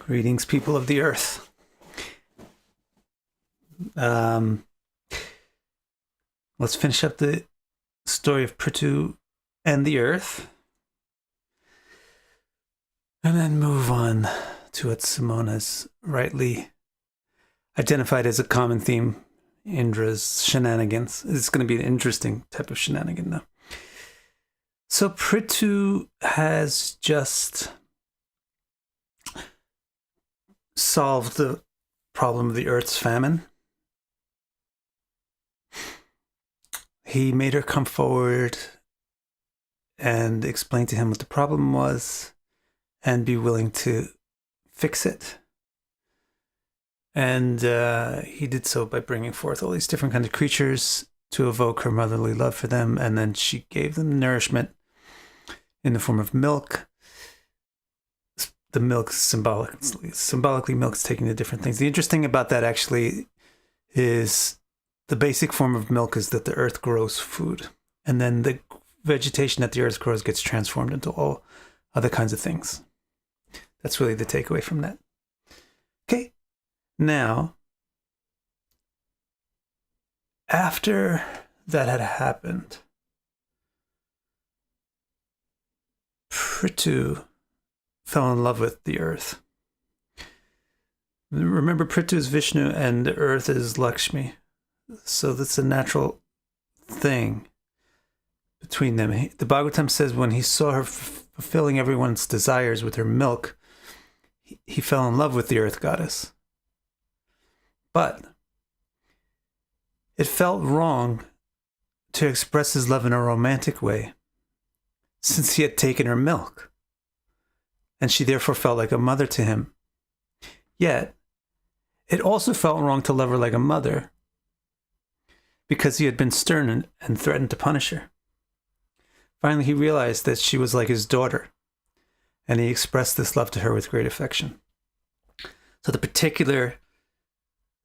Greetings, people of the earth. Let's finish up the story of Pṛthu and the earth, and then move on to what Simone has rightly identified as a common theme, Indra's shenanigans. It's going to be an interesting type of shenanigan, though. So Pṛthu has just solved the problem of the earth's famine. He made her come forward and explain to him what the problem was and be willing to fix it. And he did so by bringing forth all these different kinds of creatures to evoke her motherly love for them. And then she gave them nourishment in the form of milk. The milk symbolically milk's taking the different things. The interesting about that actually is the basic form of milk is that the earth grows food. And then the vegetation that the earth grows gets transformed into all other kinds of things. That's really the takeaway from that. Okay. Now, after that had happened, Pṛthu fell in love with the earth. Remember, Pṛthu is Vishnu and the earth is Lakshmi. So that's a natural thing between them. The Bhagavatam says when he saw her fulfilling everyone's desires with her milk, he fell in love with the earth goddess. But it felt wrong to express his love in a romantic way, since he had taken her milk, and she therefore felt like a mother to him. Yet, it also felt wrong to love her like a mother, because he had been stern and threatened to punish her. Finally, he realized that she was like his daughter, and he expressed this love to her with great affection. So the particular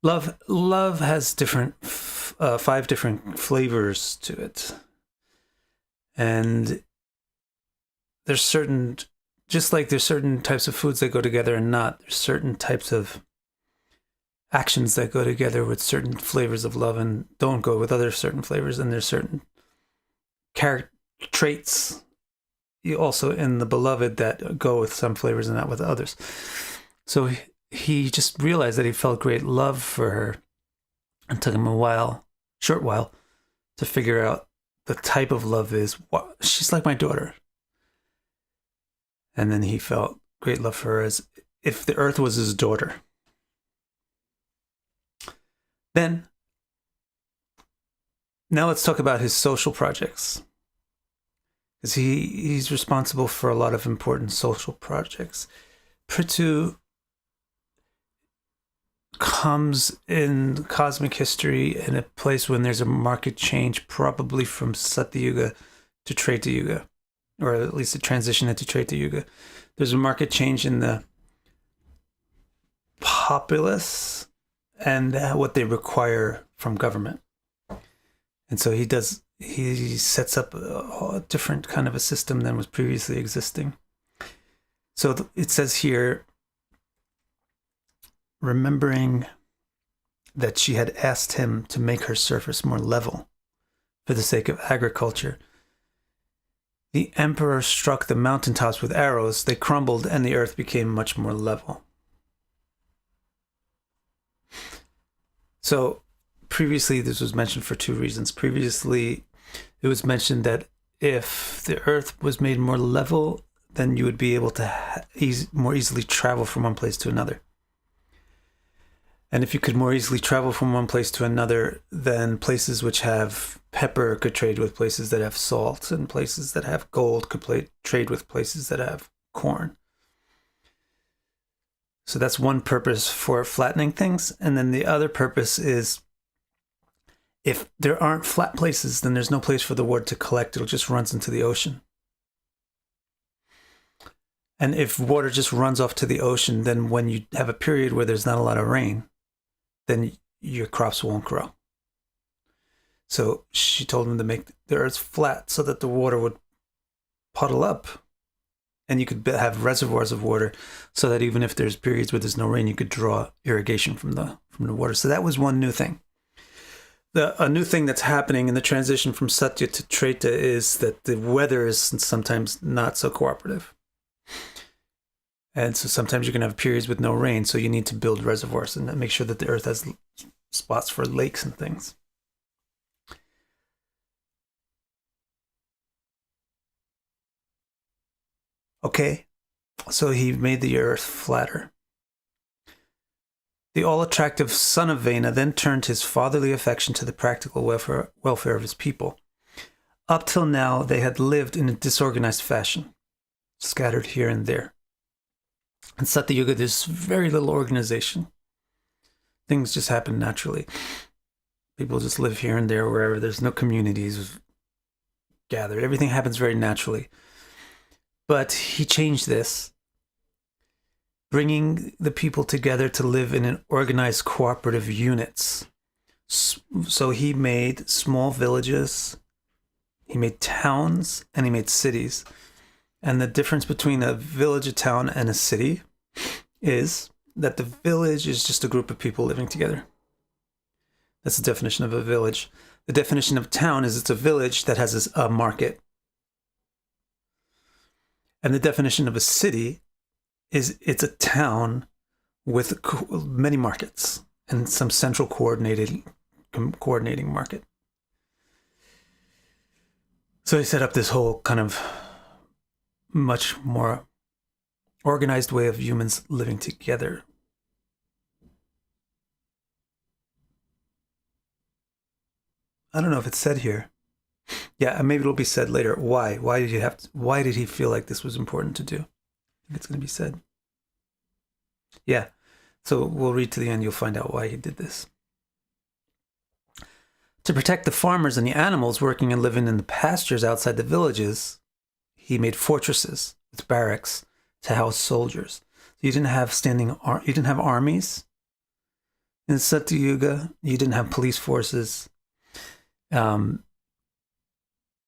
love has different 5 different flavors to it. And there's certain, just like there's certain types of foods that go together and not, there's certain types of actions that go together with certain flavors of love and don't go with other certain flavors. And there's certain character traits also in the beloved that go with some flavors and not with others. So he just realized that he felt great love for her, and took him a short while, to figure out the type of love is, she's like my daughter. And then he felt great love for her as if the earth was his daughter. Then, now let's talk about his social projects. Because he's responsible for a lot of important social projects. Pṛthu comes in cosmic history in a place when there's a market change, probably from Sati Yuga to Treta Yuga, or at least a transition into Treta Yuga. There's a market change in the populace and what they require from government. And so he sets up a different kind of a system than was previously existing. So it says here, remembering that she had asked him to make her surface more level for the sake of agriculture, the emperor struck the mountaintops with arrows. They crumbled and the earth became much more level. So previously, this was mentioned for 2 reasons. Previously, it was mentioned that if the earth was made more level, then you would be able to more easily travel from one place to another. And if you could more easily travel from one place to another, then places which have pepper could trade with places that have salt, and places that have gold could trade with places that have corn. So that's one purpose for flattening things. And then the other purpose is, if there aren't flat places, then there's no place for the water to collect. It'll just runs into the ocean. And if water just runs off to the ocean, then when you have a period where there's not a lot of rain, then your crops won't grow. So she told him to make the earth flat so that the water would puddle up And you could have reservoirs of water so that even if there's periods where there's no rain, you could draw irrigation from the water. So that was one new thing. A new thing that's happening in the transition from Satya to Treta is that the weather is sometimes not so cooperative. And so sometimes you're going to have periods with no rain, so you need to build reservoirs and make sure that the earth has spots for lakes and things. Okay, so he made the earth flatter. The all-attractive son of Vena then turned his fatherly affection to the practical welfare of his people. Up till now, they had lived in a disorganized fashion, scattered here and there. In Sati Yuga, there's very little organization. Things just happen naturally. People just live here and there, wherever. There's no communities gathered. Everything happens very naturally. But he changed this, bringing the people together to live in an organized cooperative units. So he made small villages, he made towns, and he made cities. And the difference between a village, a town, and a city is that the village is just a group of people living together. That's the definition of a village. The definition of town is it's a village that has a market. And the definition of a city is it's a town with many markets and some central coordinating market. So he set up this whole kind of much more organized way of humans living together. I don't know if it's said here. Yeah, maybe it'll be said later. Why? Why did he feel like this was important to do? I think it's going to be said. Yeah. So we'll read to the end. You'll find out why he did this. To protect the farmers and the animals working and living in the pastures outside the villages, he made fortresses with barracks to house soldiers. You didn't have you didn't have armies in Sati Yuga. You didn't have police forces.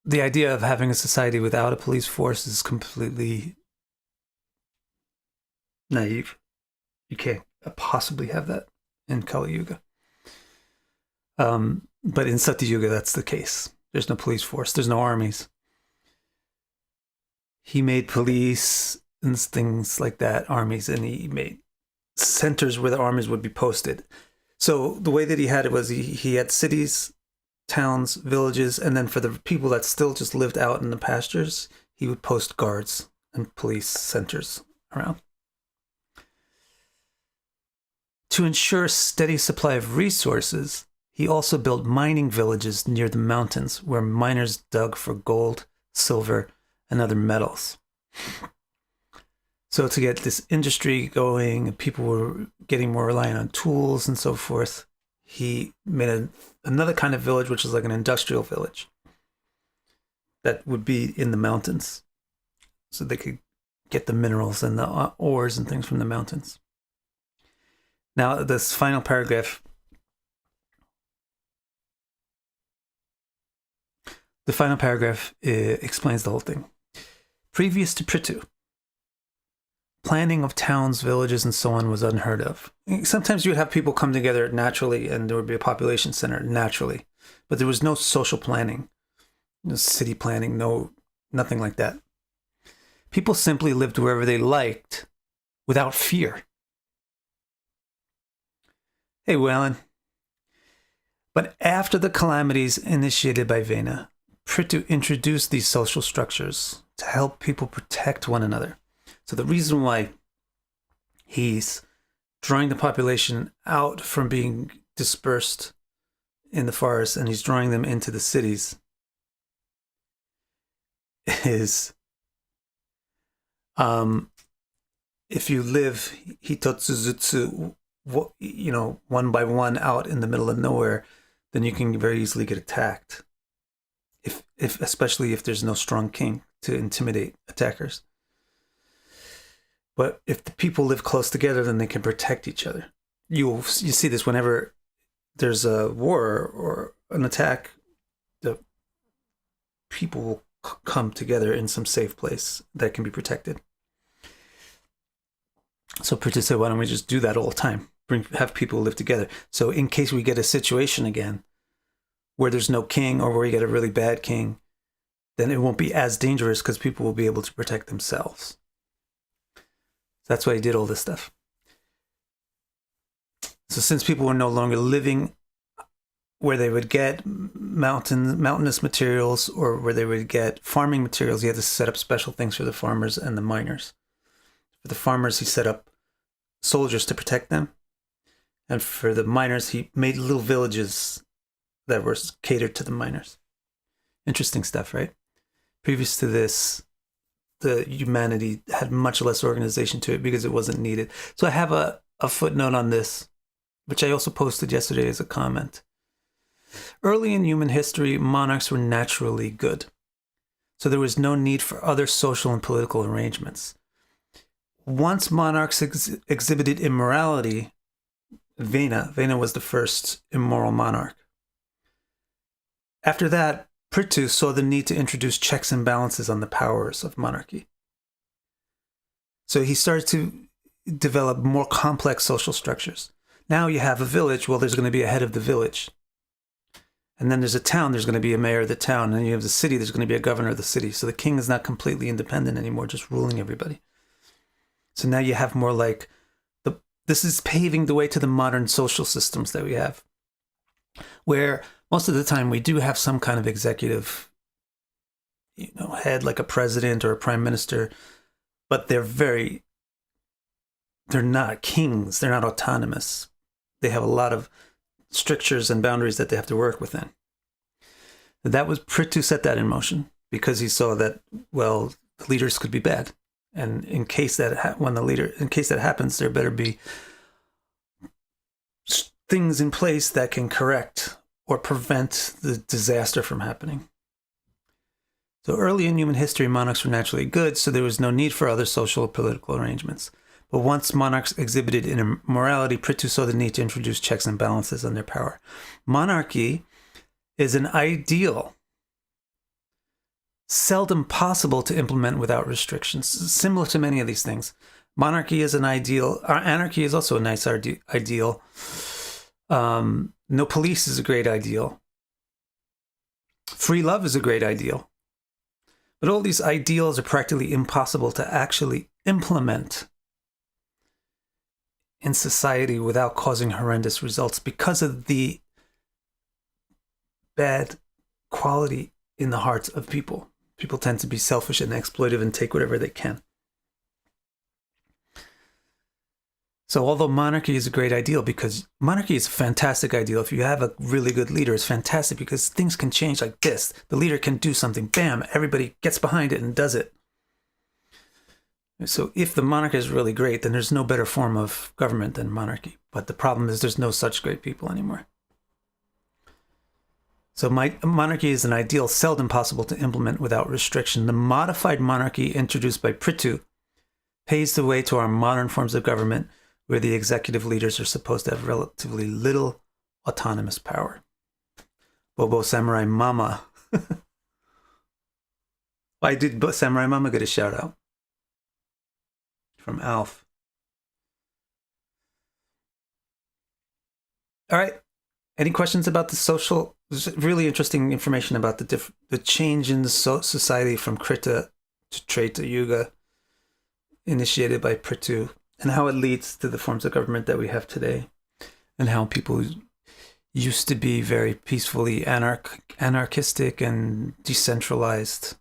The idea of having a society without a police force is completely naive. You can't possibly have that in Kali Yuga. But in Sati Yuga, that's the case. There's no police force. There's no armies. He made police and things like that, armies, and he made centers where the armies would be posted. So the way that he had it was he had cities, towns, villages, and then for the people that still just lived out in the pastures, he would post guards and police centers around. To ensure a steady supply of resources, he also built mining villages near the mountains where miners dug for gold, silver, and other metals. So to get this industry going, people were getting more reliant on tools and so forth, he made another kind of village, which is like an industrial village that would be in the mountains. So they could get the minerals and the ores and things from the mountains. Now, this final paragraph, explains the whole thing. Previous to Pṛthu, planning of towns, villages, and so on was unheard of. Sometimes you would have people come together naturally and there would be a population center naturally, but there was no social planning, no city planning, nothing like that. People simply lived wherever they liked without fear. Hey, Waylon. But after the calamities initiated by Vena, Pṛthu introduced these social structures to help people protect one another. So the reason why he's drawing the population out from being dispersed in the forest and he's drawing them into the cities is if you live hitotsuzutsu, one by one out in the middle of nowhere, then you can very easily get attacked. Especially if there's no strong king to intimidate attackers. But if the people live close together, then they can protect each other. You see this whenever there's a war or an attack, the people will come together in some safe place that can be protected. So Pṛthu said, why don't we just do that all the time? Have people live together. So in case we get a situation again where there's no king or where we get a really bad king, then it won't be as dangerous because people will be able to protect themselves. That's why he did all this stuff. So since people were no longer living where they would get mountainous materials or where they would get farming materials, he had to set up special things for the farmers and the miners. For the farmers, he set up soldiers to protect them. And for the miners, he made little villages that were catered to the miners. Interesting stuff, right? Previous to this, the humanity had much less organization to it because it wasn't needed. So I have a footnote on this, which I also posted yesterday as a comment. Early in human history, monarchs were naturally good. So there was no need for other social and political arrangements. Once monarchs exhibited immorality, Vena was the first immoral monarch. After that, Pṛthu saw the need to introduce checks and balances on the powers of monarchy. So he started to develop more complex social structures. Now you have a village, well, there's going to be a head of the village. And then there's a town, there's going to be a mayor of the town. And then you have the city, there's going to be a governor of the city. So the king is not completely independent anymore, just ruling everybody. So now you have more like, this is paving the way to the modern social systems that we have, where most of the time we do have some kind of executive, head, like a president or a prime minister, but they're not kings, they're not autonomous. They have a lot of strictures and boundaries that they have to work within. That was Pṛthu set that in motion because he saw that, well, the leaders could be bad. And in case that happens, there better be things in place that can correct or prevent the disaster from happening. So early in human history, monarchs were naturally good, so there was no need for other social or political arrangements. But once monarchs exhibited immorality, Pṛthu saw the need to introduce checks and balances on their power. Monarchy is an ideal seldom possible to implement without restrictions. Similar to many of these things. Monarchy is an ideal. Anarchy is also a nice ideal. No police is a great ideal. Free love is a great ideal. But all these ideals are practically impossible to actually implement in society without causing horrendous results because of the bad quality in the hearts of people. People tend to be selfish and exploitive and take whatever they can. So although monarchy is a great ideal, because monarchy is a fantastic ideal. If you have a really good leader, it's fantastic because things can change like this. The leader can do something, bam, everybody gets behind it and does it. So if the monarch is really great, then there's no better form of government than monarchy. But the problem is there's no such great people anymore. So monarchy is an ideal seldom possible to implement without restriction. The modified monarchy introduced by Pṛthu paves the way to our modern forms of government where the executive leaders are supposed to have relatively little autonomous power. Bobo Samurai Mama. Why did Samurai Mama get a shout out? From Alf. All right. Any questions about the social? There's really interesting information about the change in the society from Krita to Treta Yuga initiated by Pṛthu and how it leads to the forms of government that we have today and how people used to be very peacefully anarchistic and decentralized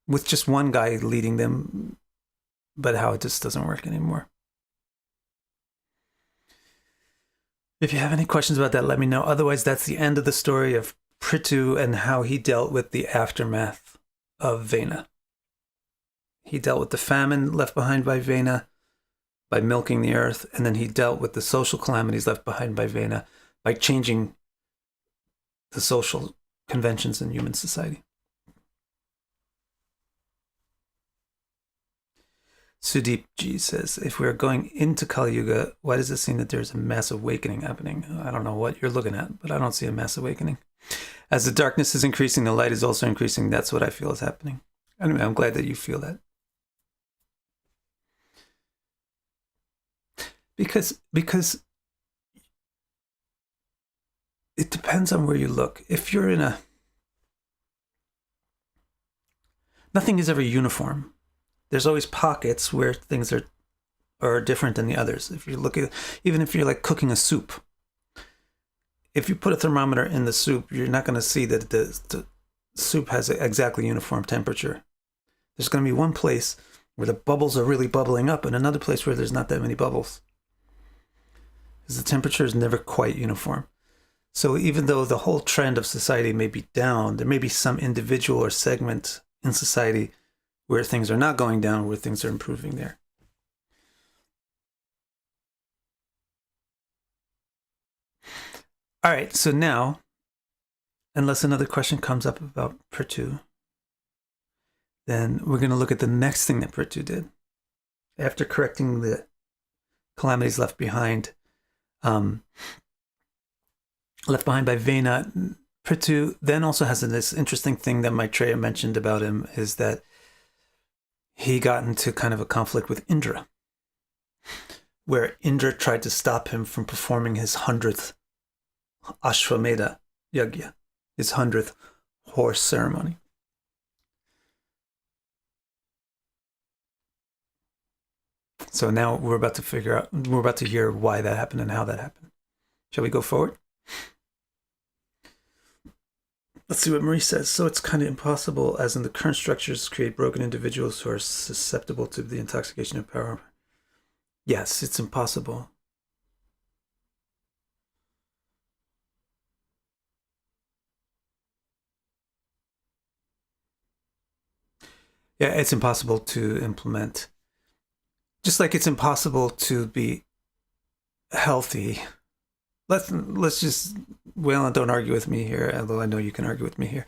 with just one guy leading them, but how it just doesn't work anymore. If you have any questions about that, let me know. Otherwise, that's the end of the story of Pṛthu and how he dealt with the aftermath of Vena. He dealt with the famine left behind by Vena by milking the earth, and then he dealt with the social calamities left behind by Vena by changing the social conventions in human society. Sudeep G says, if we're going into Kali Yuga, why does it seem that there's a mass awakening happening? I don't know what you're looking at, but I don't see a mass awakening. As the darkness is increasing, the light is also increasing. That's what I feel is happening. Anyway, I'm glad that you feel that. Because it depends on where you look. If you're in nothing is ever uniform. There's always pockets where things are different than the others. If you look at, even if you're like cooking a soup, if you put a thermometer in the soup, you're not going to see that the soup has an exactly uniform temperature. There's going to be one place where the bubbles are really bubbling up and another place where there's not that many bubbles. Because the temperature is never quite uniform. So even though the whole trend of society may be down, there may be some individual or segment in society where things are not going down, where things are improving there. All right, so now, unless another question comes up about Pṛthu, then we're going to look at the next thing that Pṛthu did. After correcting the calamities left behind by Vena, Pṛthu then also has this interesting thing that Maitreya mentioned about him, is that he got into kind of a conflict with Indra, where Indra tried to stop him from performing his 100th Ashwamedha Yagya, his 100th horse ceremony. So now we're about to hear why that happened and how that happened. Shall we go forward? Let's see what Marie says. So it's kind of impossible, as in the current structures create broken individuals who are susceptible to the intoxication of power. Yes, it's impossible. Yeah, it's impossible to implement. Just like it's impossible to be healthy. Let's just, well, don't argue with me here, although I know you can argue with me here.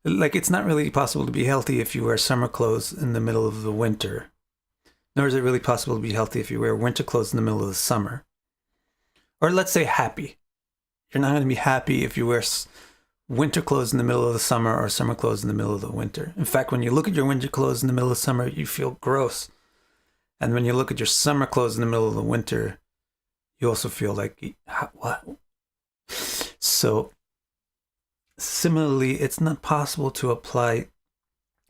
Like, it's not really possible to be healthy if you wear summer clothes in the middle of the winter. Nor is it really possible to be healthy if you wear winter clothes in the middle of the summer. Or let's say happy. You're not going to be happy if you wear winter clothes in the middle of the summer or summer clothes in the middle of the winter. In fact, when you look at your winter clothes in the middle of summer, you feel gross. And when you look at your summer clothes in the middle of the winter, you also feel like, what? So, similarly, it's not possible to apply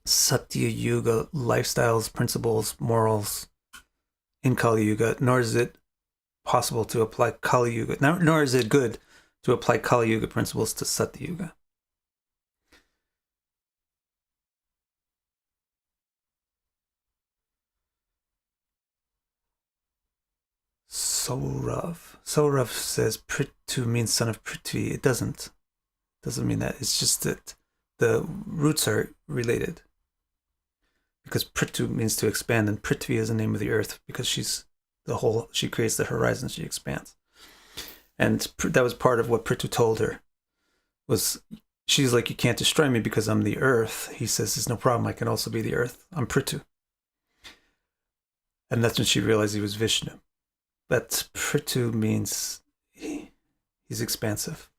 Satya Yuga lifestyles, principles, morals in Kali Yuga, nor is it possible to apply Kali Yuga, nor is it good to apply Kali Yuga principles to Satya Yuga. Saurav says Pṛthu means son of Prithvi. It doesn't mean that. It's just that the roots are related. Because Pṛthu means to expand, and Prithvi is the name of the earth, because she creates the horizon, she expands. And that was part of what Pṛthu told her. She's like, you can't destroy me because I'm the earth. He says, there's no problem, I can also be the earth. I'm Pṛthu. And that's when she realized he was Vishnu. But Pṛthu means he's expansive.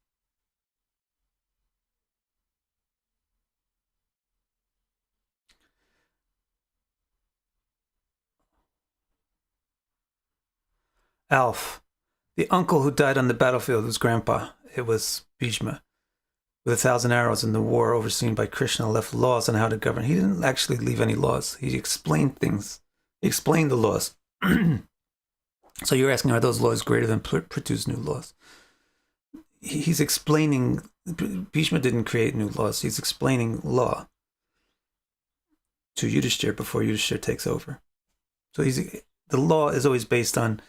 Alf, the uncle who died on the battlefield was grandpa. It was Bhishma. With 1,000 arrows in the war overseen by Krishna, left laws on how to govern. He didn't actually leave any laws. He explained things. He explained the laws. So you're asking, are those laws greater than Pṛthu's new laws? He's explaining, Bhishma didn't create new laws. He's explaining law to Yudhishthira before Yudhishthira takes over. So the law is always based on,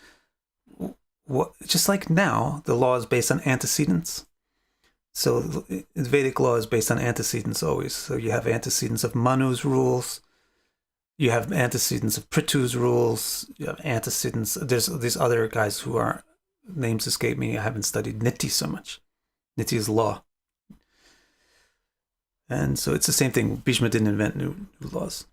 just like now, the law is based on antecedents. So the Vedic law is based on antecedents always. So you have antecedents of Manu's rules. You have antecedents of Pṛthu's rules. You have antecedents. There's these other guys who are, names escape me. I haven't studied Niti so much. Niti is law. And so it's the same thing. Bhishma didn't invent new laws.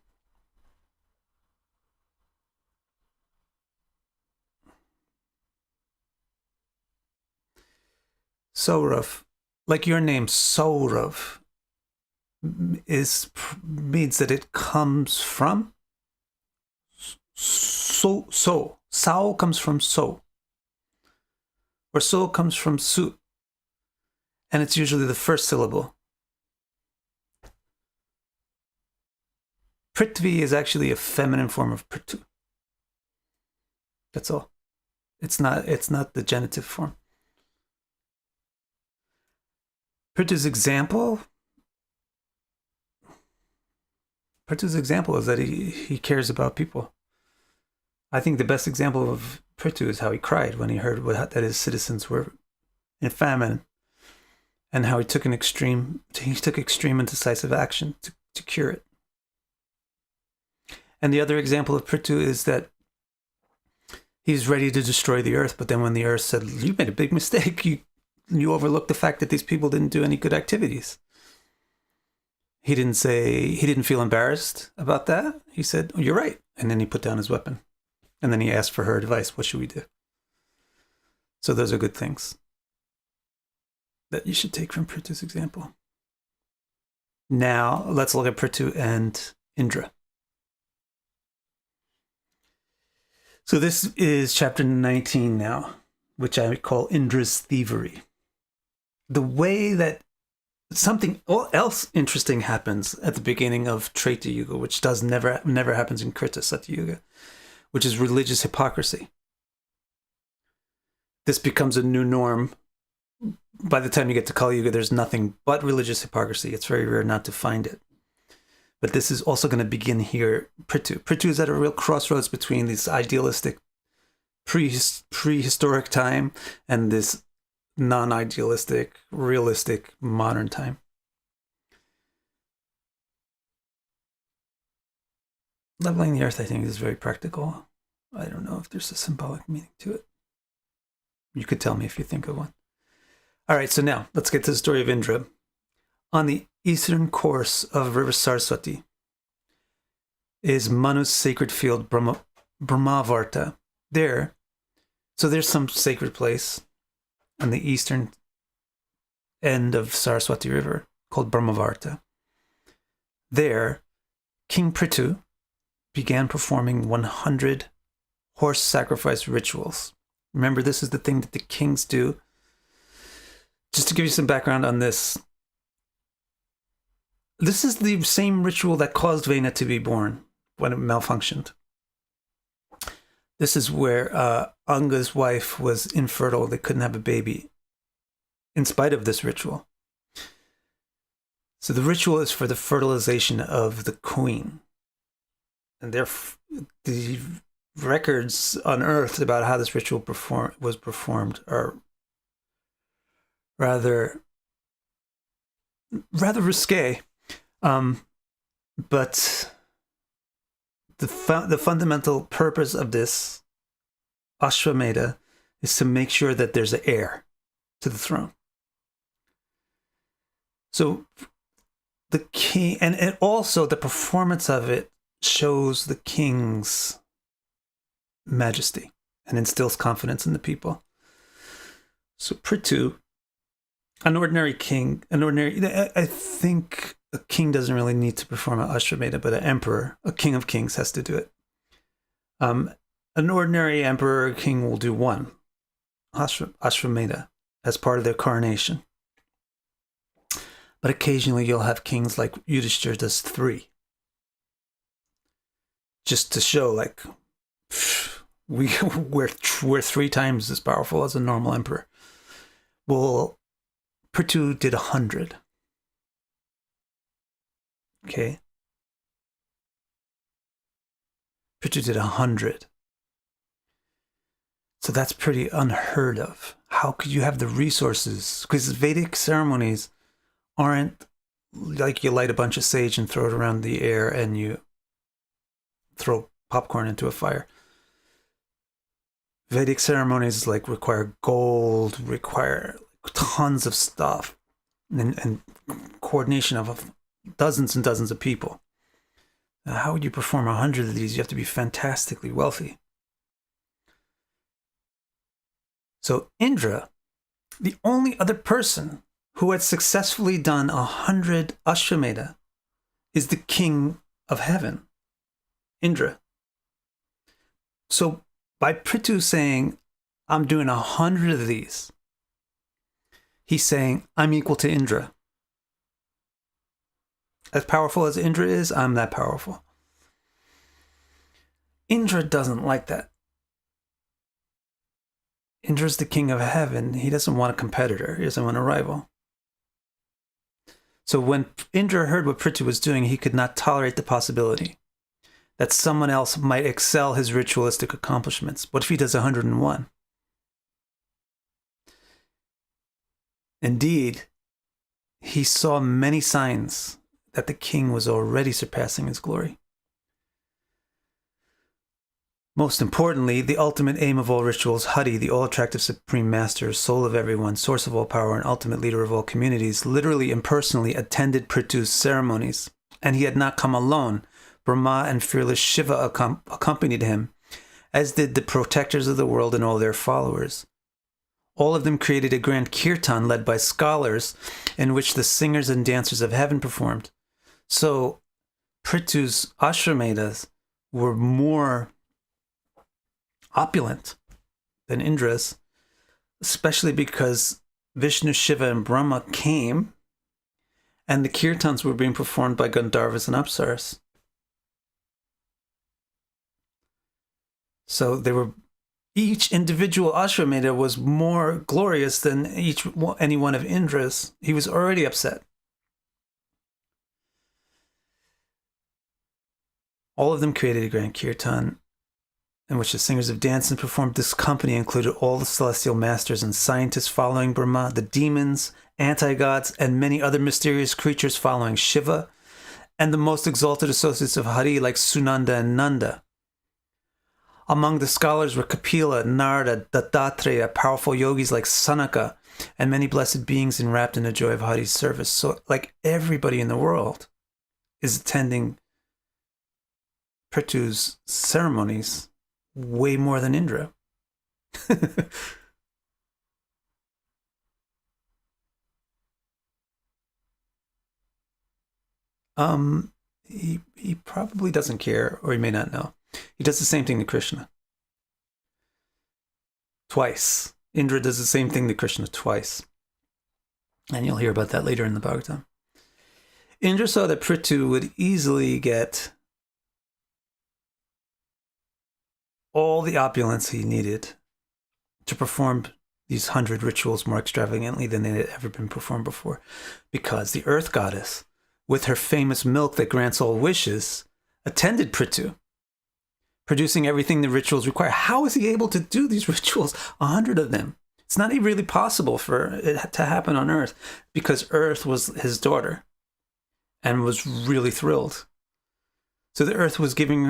Saurav, like your name, Saurav, means that it comes from Sao comes from so. or soul comes from Su, and it's usually the first syllable. Prithvi is actually a feminine form of Pṛthu. That's all. It's not the genitive form. Pṛthu's example is that he cares about people. I think the best example of Pṛthu is how he cried when he heard that his citizens were in famine, and how he took extreme and decisive action to cure it. And the other example of Pṛthu is that he's ready to destroy the earth, but then when the earth said, "You made a big mistake, you overlooked the fact that these people didn't do any good activities," he didn't feel embarrassed about that. He said, "Oh, you're right," and then he put down his weapon, and then he asked for her advice. What should we do? So those are good things that you should take from Pṛthu's example. Now let's look at Pṛthu and Indra. So this is chapter 19 now, which I call Indra's thievery. The way that something else interesting happens at the beginning of Treta Yuga, which never happens in Krita Sati Yuga, which is religious hypocrisy. This becomes a new norm. By the time you get to Kali Yuga, there's nothing but religious hypocrisy. It's very rare not to find it. But this is also going to begin here. Pṛthu is at a real crossroads between this idealistic prehistoric time and this non-idealistic, realistic modern time. Leveling the earth, I think, is very practical. I don't know if there's a symbolic meaning to it. You could tell me if you think of one. All right, so now let's get to the story of Indra. On the eastern course of River Saraswati is Manu's sacred field, Brahmavarta. There's some sacred place on the eastern end of Saraswati River called Brahmavarta. There, King Pṛthu began performing 100 horse sacrifice rituals. Remember, this is the thing that the kings do. Just to give you some background on this, this is the same ritual that caused Vena to be born when it malfunctioned. This is where Anga's wife was infertile. They couldn't have a baby in spite of this ritual. So the ritual is for the fertilization of the queen. And the records on Earth about how this ritual was performed are rather risque. But the fundamental purpose of this Ashwamedha is to make sure that there's an heir to the throne. So the king, and also the performance of it shows the king's majesty and instills confidence in the people. So Pṛthu, I think a king doesn't really need to perform an Ashwamedha, but an emperor, a king of kings, has to do it. An ordinary emperor or king will do one Ashwamedha as part of their coronation. But occasionally you'll have kings like Yudhishthira does 3. Just to show, like, we're 3 times as powerful as a normal emperor. Well, Pṛthu did 100. Okay? Pṛthu did 100. So that's pretty unheard of. How could you have the resources? Because Vedic ceremonies aren't like you light a bunch of sage and throw it around the air and you throw popcorn into a fire. Vedic ceremonies require gold, require tons of stuff, and coordination of dozens and dozens of people. Now, how would you perform 100 of these? You have to be fantastically wealthy. So Indra, the only other person who had successfully done 100 Ashwamedha, is the king of heaven, Indra. So by Pṛthu saying, I'm doing 100 of these. He's saying, I'm equal to Indra. As powerful as Indra is, I'm that powerful. Indra doesn't like that. Indra's the king of heaven. He doesn't want a competitor. He doesn't want a rival. So when Indra heard what Pṛthu was doing, he could not tolerate the possibility that someone else might excel his ritualistic accomplishments. What if he does 101? Indeed, he saw many signs that the king was already surpassing his glory. Most importantly, the ultimate aim of all rituals, Hari, the all-attractive supreme master, soul of everyone, source of all power, and ultimate leader of all communities, literally and personally attended Pṛthu's ceremonies. And he had not come alone. Brahma and fearless Shiva accompanied him, as did the protectors of the world and all their followers. All of them created a grand kirtan led by scholars in which the singers and dancers of heaven performed. So Pṛthu's ashramedas were more opulent than Indra's, especially because Vishnu, Shiva, and Brahma came, and the kirtans were being performed by Gandharvas and Apsaras. So each individual ashrameda was more glorious than any one of Indra's. He was already upset. All of them created a grand kirtan in which the singers of dance and performed. This company included all the celestial masters and scientists following Brahma, the demons, anti-gods, and many other mysterious creatures following Shiva, and the most exalted associates of Hari like Sunanda and Nanda. Among the scholars were Kapila, Narada, Dattatreya, powerful yogis like Sanaka, and many blessed beings enwrapped in the joy of Hari's service. So, like, everybody in the world is attending Pṛthu's ceremonies way more than Indra. He probably doesn't care, or he may not know. He does the same thing to Krishna. Twice. Indra does the same thing to Krishna twice. And you'll hear about that later in the Bhagavatam. Indra saw that Pṛthu would easily get all the opulence he needed to perform these 100 rituals more extravagantly than they had ever been performed before. Because the earth goddess, with her famous milk that grants all wishes, attended Pṛthu, producing everything the rituals require. How is he able to do these rituals, 100 of them? It's not really possible for it to happen on Earth, because Earth was his daughter and was really thrilled. So the Earth was giving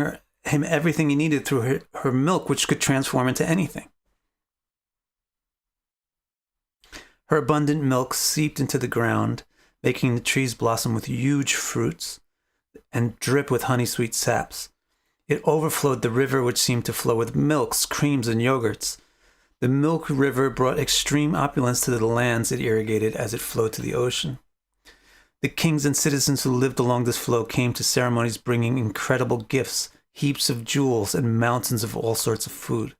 him everything he needed through her milk, which could transform into anything. Her abundant milk seeped into the ground, making the trees blossom with huge fruits and drip with honey-sweet saps. It overflowed the river, which seemed to flow with milks, creams, and yogurts. The milk river brought extreme opulence to the lands it irrigated as it flowed to the ocean. The kings and citizens who lived along this flow came to ceremonies bringing incredible gifts, heaps of jewels, and mountains of all sorts of food.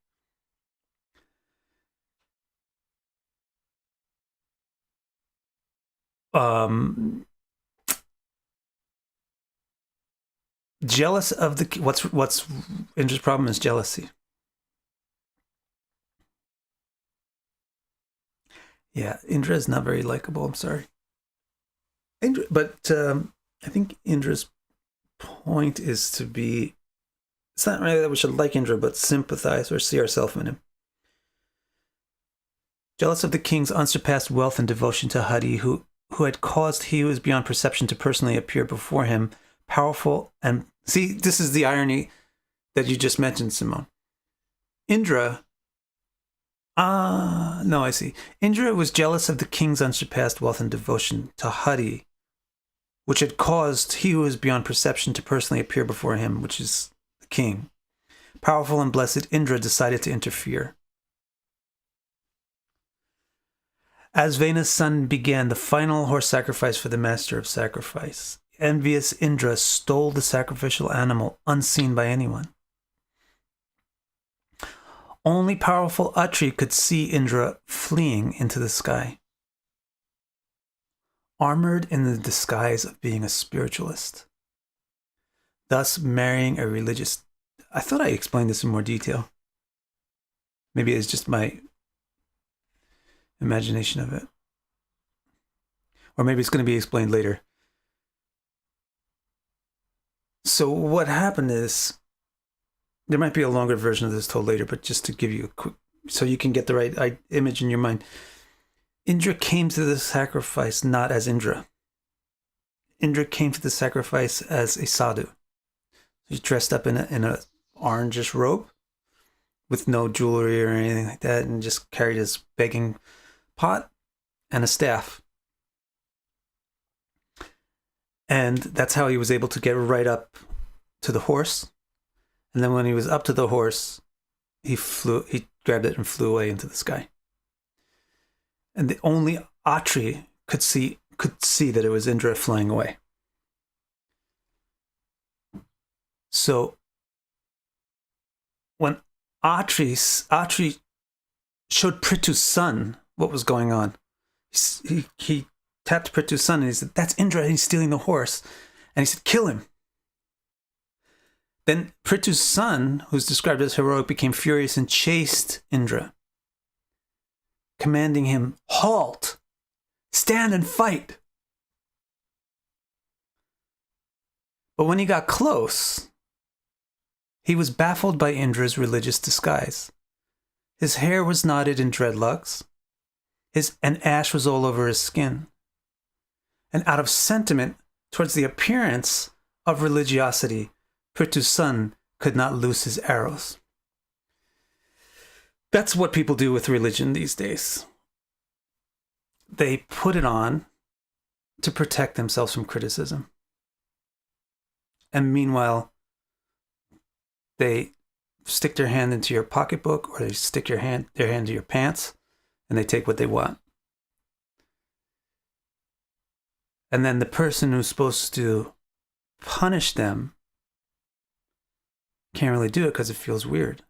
Jealous of the what's Indra's problem is jealousy. Yeah, Indra is not very likable. I'm sorry, Indra, but I think Indra's point is to be. It's not really that we should like Indra, but sympathize or see ourselves in him. Jealous of the king's unsurpassed wealth and devotion to Hari, who had caused he who is beyond perception to personally appear before him, powerful and... See, this is the irony that you just mentioned, Simone. Indra... no, I see. Indra was jealous of the king's unsurpassed wealth and devotion to Hari, which had caused he who is beyond perception to personally appear before him, which is the king. Powerful and blessed Indra decided to interfere. As Vena's son began the final horse sacrifice for the master of sacrifice, envious Indra stole the sacrificial animal unseen by anyone. Only powerful Atri could see Indra fleeing into the sky, armored in the disguise of being a spiritualist, thus marrying a religious. I thought I explained this in more detail. Maybe it's just my imagination of it. Or maybe it's going to be explained later. So what happened is, there might be a longer version of this told later, but just to give you a quick, so you can get the right image in your mind. Indra came to the sacrifice not as Indra. Indra came to the sacrifice as a sadhu. He's dressed up in a orangish robe with no jewelry or anything like that, and just carried his begging pot and a staff. And that's how he was able to get right up to the horse. And then when he was up to the horse, he grabbed it and flew away into the sky. And the only Atri could see that it was Indra flying away. So when Atri showed Pṛthu's son what was going on, he tapped Pṛthu's son and he said, "That's Indra, he's stealing the horse." And he said, "Kill him." Then Pṛthu's son, who's described as heroic, became furious and chased Indra, commanding him, "Halt! Stand and fight!" But when he got close, he was baffled by Indra's religious disguise. His hair was knotted in dreadlocks, and ash was all over his skin. And out of sentiment towards the appearance of religiosity, Pṛthu's son could not loose his arrows. That's what people do with religion these days. They put it on to protect themselves from criticism. And meanwhile, they stick their hand into your pocketbook, or they stick their hand to your pants, and they take what they want. And then the person who's supposed to punish them can't really do it because it feels weird.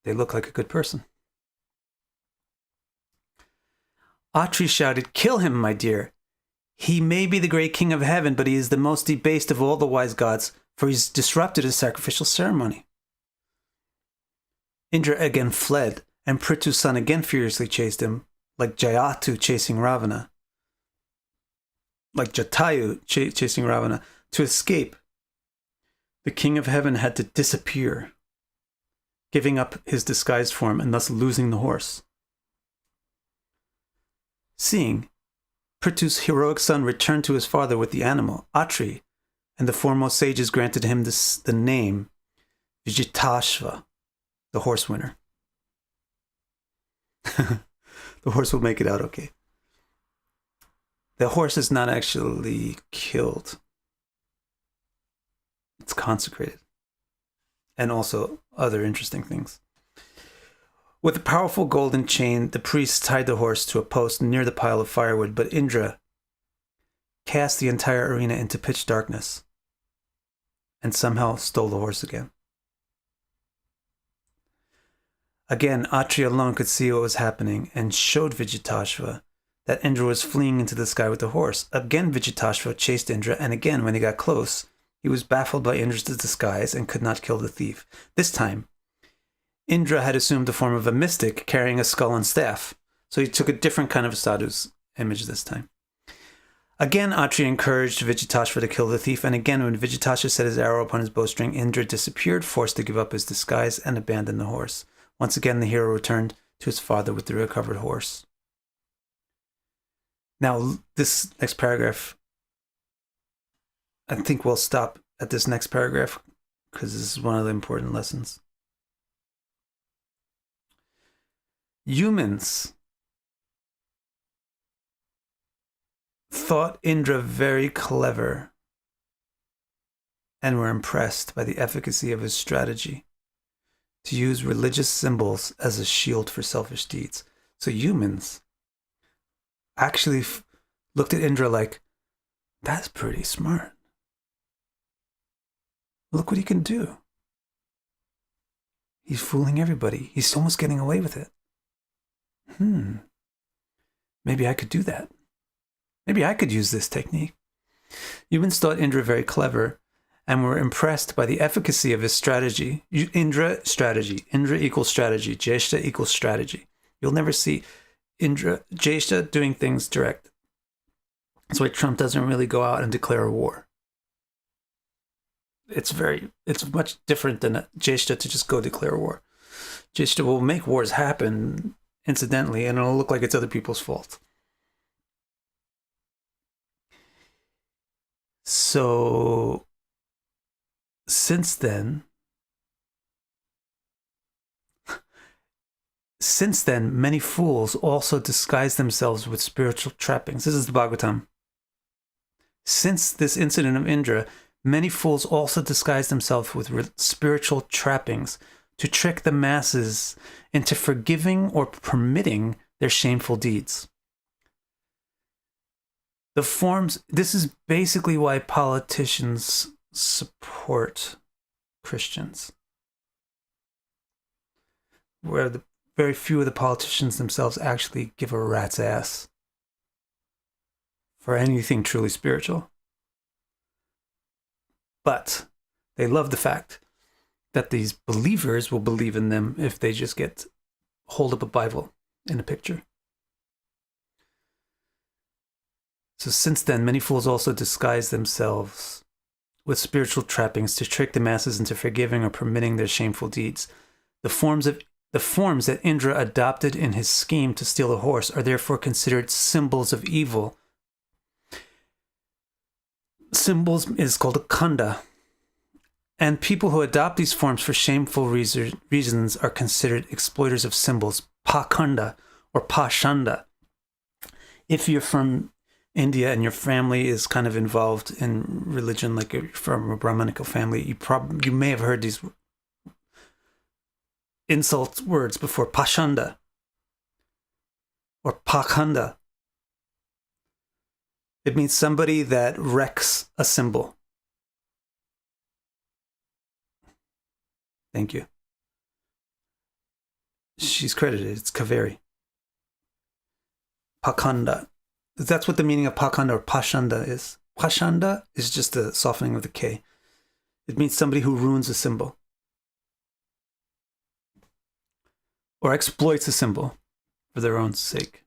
They look like a good person. Atri shouted, "Kill him, my dear. He may be the great king of heaven, but he is the most debased of all the wise gods, for he's disrupted his sacrificial ceremony." Indra again fled, and Pṛthu's son again furiously chased him, like Jayatu chasing Ravana. Like Jatayu chasing Ravana. To escape, the king of heaven had to disappear, giving up his disguised form and thus losing the horse. Seeing Pṛthu's heroic son return to his father with the animal, Atri and the foremost sages granted him the name Vijitashva, the horse winner. The horse will make it out okay. The horse is not actually killed. It's consecrated. And also other interesting things. With a powerful golden chain, the priests tied the horse to a post near the pile of firewood, but Indra cast the entire arena into pitch darkness and somehow stole the horse again. Again, Atri alone could see what was happening and showed Vijitashva that Indra was fleeing into the sky with the horse. Again, Vijitashva chased Indra, and again, when he got close, he was baffled by Indra's disguise and could not kill the thief. This time, Indra had assumed the form of a mystic carrying a skull and staff, so he took a different kind of sadhu's image this time. Again, Atri encouraged Vijitashva to kill the thief, and again, when Vijitashva set his arrow upon his bowstring, Indra disappeared, forced to give up his disguise and abandon the horse. Once again, the hero returned to his father with the recovered horse. Now, this next paragraph, I think we'll stop at this next paragraph because this is one of the important lessons. Humans thought Indra very clever and were impressed by the efficacy of his strategy to use religious symbols as a shield for selfish deeds. So humans actually looked at Indra like, that's pretty smart. Look what he can do. He's fooling everybody. He's almost getting away with it. Maybe I could do that. Maybe I could use this technique. Humans thought Indra very clever and were impressed by the efficacy of his strategy. Indra, strategy. Indra equals strategy. Jeshta equals strategy. You'll never see Jeshta doing things direct. That's why Trump doesn't really go out and declare a war. It's much different than a Jeshta to just go declare a war. Jeshta will make wars happen incidentally, and it'll look like it's other people's fault. So, since then, many fools also disguise themselves with spiritual trappings. This is the Bhagavatam. Since this incident of Indra, many fools also disguise themselves with spiritual trappings to trick the masses into forgiving or permitting their shameful deeds. This is basically why politicians support Christians, where very few of the politicians themselves actually give a rat's ass for anything truly spiritual. But they love the fact that these believers will believe in them if they just hold up a Bible in a picture. So since then, many fools also disguise themselves with spiritual trappings to trick the masses into forgiving or permitting their shameful deeds. The forms that Indra adopted in his scheme to steal a horse are therefore considered symbols of evil. Symbols is called a khanda. And people who adopt these forms for shameful reasons are considered exploiters of symbols, pakhanda or pashanda. If you're from India and your family is kind of involved in religion, like you're from a Brahmanical family, you may have heard these insult words before, pashanda or pakhanda. It means somebody that wrecks a symbol. Thank you. She's credited. It's Kaveri. Pakhanda. That's what the meaning of pakhanda or pashanda is. Pashanda is just a softening of the K. It means somebody who ruins a symbol or exploits a symbol for their own sake.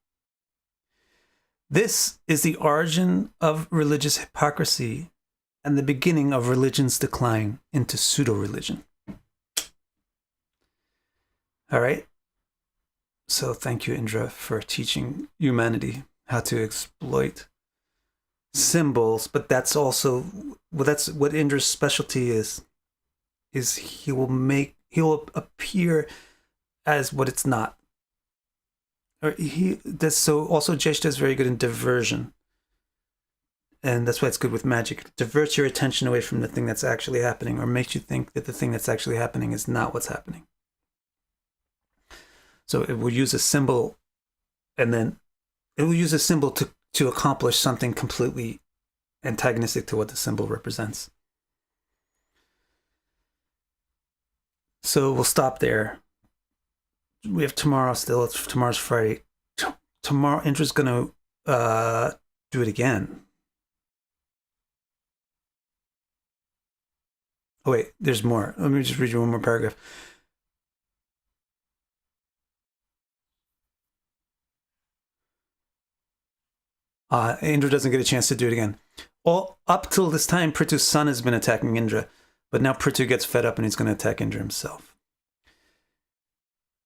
This is the origin of religious hypocrisy and the beginning of religion's decline into pseudo-religion. All right. So thank you, Indra, for teaching humanity how to exploit symbols. But that's also, that's what Indra's specialty is he will appear as what it's not. So also Jeshta is very good in diversion. And that's why it's good with magic. It diverts your attention away from the thing that's actually happening, or makes you think that the thing that's actually happening is not what's happening. So it will use a symbol, and then it will use a symbol to accomplish something completely antagonistic to what the symbol represents. So we'll stop there. We have tomorrow still. Tomorrow's Friday. Tomorrow, Indra's going to do it again. Oh, wait, there's more. Let me just read you one more paragraph. Indra doesn't get a chance to do it again. Up till this time, Pṛthu's son has been attacking Indra, but now Pṛthu gets fed up and he's going to attack Indra himself.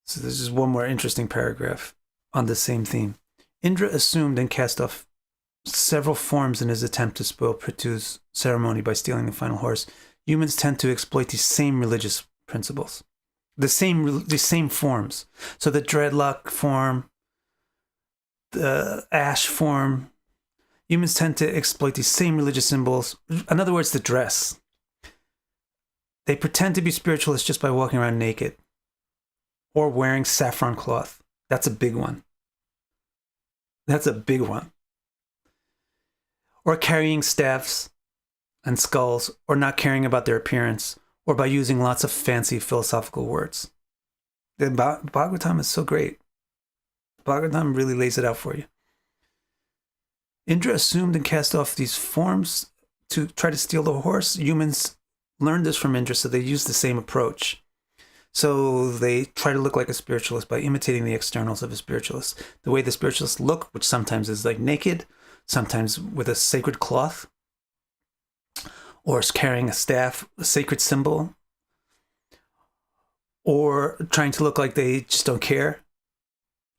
So this is one more interesting paragraph on the same theme. Indra assumed and cast off several forms in his attempt to spoil Pṛthu's ceremony by stealing the final horse. Humans tend to exploit these same religious principles, the same forms. So the dreadlock form, the ash form, humans tend to exploit these same religious symbols. In other words, the dress. They pretend to be spiritualists just by walking around naked or wearing saffron cloth. That's a big one. That's a big one. Or carrying staffs and skulls, or not caring about their appearance, or by using lots of fancy philosophical words. The Bhagavatam is so great. The Bhagavatam really lays it out for you. Indra assumed and cast off these forms to try to steal the horse. Humans learned this from Indra, so they use the same approach. So they try to look like a spiritualist by imitating the externals of a spiritualist. The way the spiritualists look, which sometimes is like naked, sometimes with a sacred cloth, or carrying a staff, a sacred symbol, or trying to look like they just don't care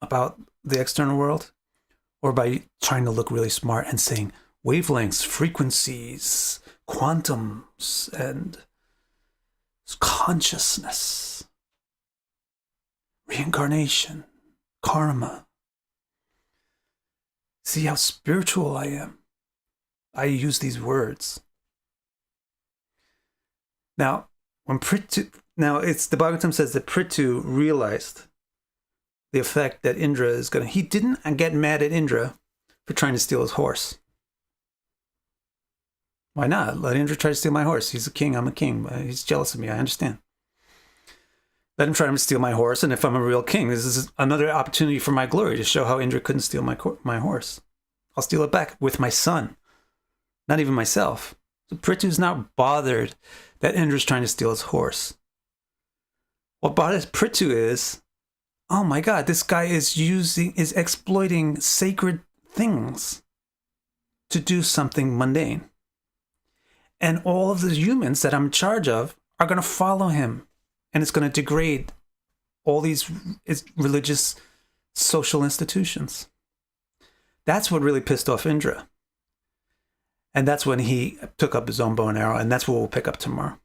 about the external world, or by trying to look really smart and saying wavelengths, frequencies, quantums, and consciousness, reincarnation, karma. See how spiritual I am. I use these words. Now, when Pṛthu, it's the Bhagavatam says that Pṛthu realized the effect that Indra is going to. He didn't get mad at Indra for trying to steal his horse. Why not? Let Indra try to steal my horse. He's a king. I'm a king. He's jealous of me. I understand. Let him try to steal my horse. And if I'm a real king, this is another opportunity for my glory to show how Indra couldn't steal my horse. I'll steal it back with my son, not even myself. So Pṛthu's not bothered that Indra's trying to steal his horse. What bothers Pṛthu is, oh my God, this guy is exploiting sacred things to do something mundane. And all of the humans that I'm in charge of are going to follow him. And it's going to degrade all these religious social institutions. That's what really pissed off Indra. And that's when he took up his own bow and arrow. And that's what we'll pick up tomorrow.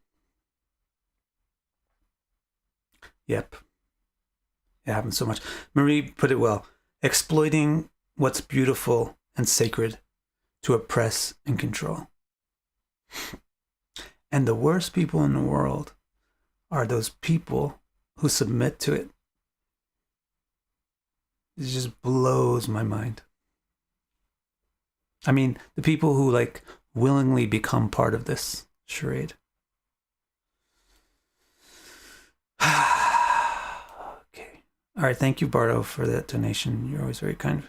Yep. It happens so much. Marie put it well. Exploiting what's beautiful and sacred to oppress and control. And the worst people in the world are those people who submit to it. It just blows my mind. I mean, the people who like willingly become part of this charade. Okay. All right. Thank you, Bardo, for that donation. You're always very kind.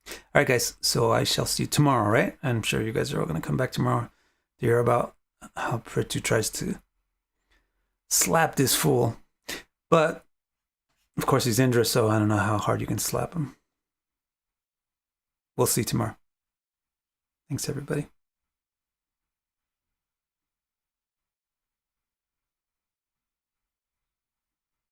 All right, guys. So I shall see you tomorrow, right? I'm sure you guys are all going to come back tomorrow to hear about how Pṛthu tries to slap this fool. But, of course, he's Indra, so I don't know how hard you can slap him. We'll see tomorrow. Thanks, everybody.